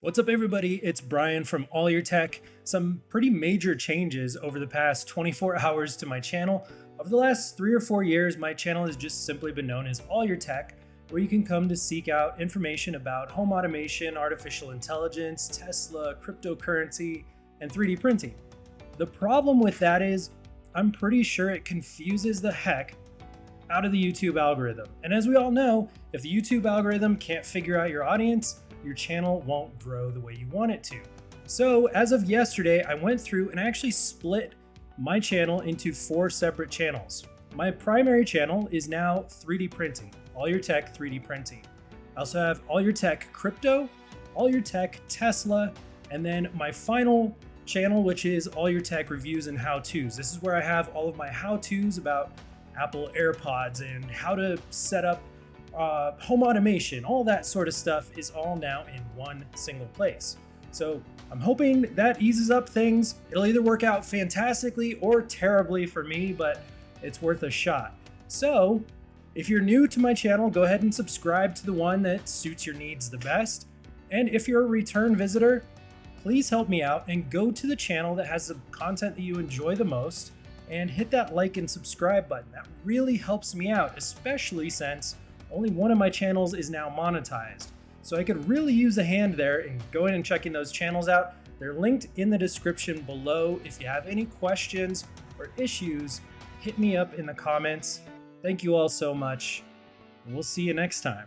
What's up, everybody? It's Brian from All Your Tech. Some pretty major changes over the past 24 hours to my channel. Over the last 3 or 4 years, my channel has just simply been known as All Your Tech, where you can come to seek out information about home automation, artificial intelligence, Tesla, cryptocurrency, and 3D printing. The problem with that is, I'm pretty sure it confuses the heck out of the YouTube algorithm. And as we all know, if the YouTube algorithm can't figure out your audience, your channel won't grow the way you want it to. So as of yesterday, I went through and I actually split my channel into 4 separate channels. My primary channel is now 3D printing, All Your Tech 3D printing. I also have All Your Tech Crypto, All Your Tech Tesla, and then my final channel, which is All Your Tech Reviews and How-Tos. This is where I have all of my how-tos about Apple AirPods and how to set up home automation. All that sort of stuff is all now in one single place. So I'm hoping that eases up things. It'll either work out fantastically or terribly for me, but it's worth a shot. So if you're new to my channel, go ahead and subscribe to the one that suits your needs the best. And if you're a return visitor, please help me out and go to the channel that has the content that you enjoy the most and hit that like and subscribe button. That really helps me out, especially since only one of my channels is now monetized. So I could really use a hand there in going and checking those channels out. They're linked in the description below. If you have any questions or issues, hit me up in the comments. Thank you all so much, and we'll see you next time.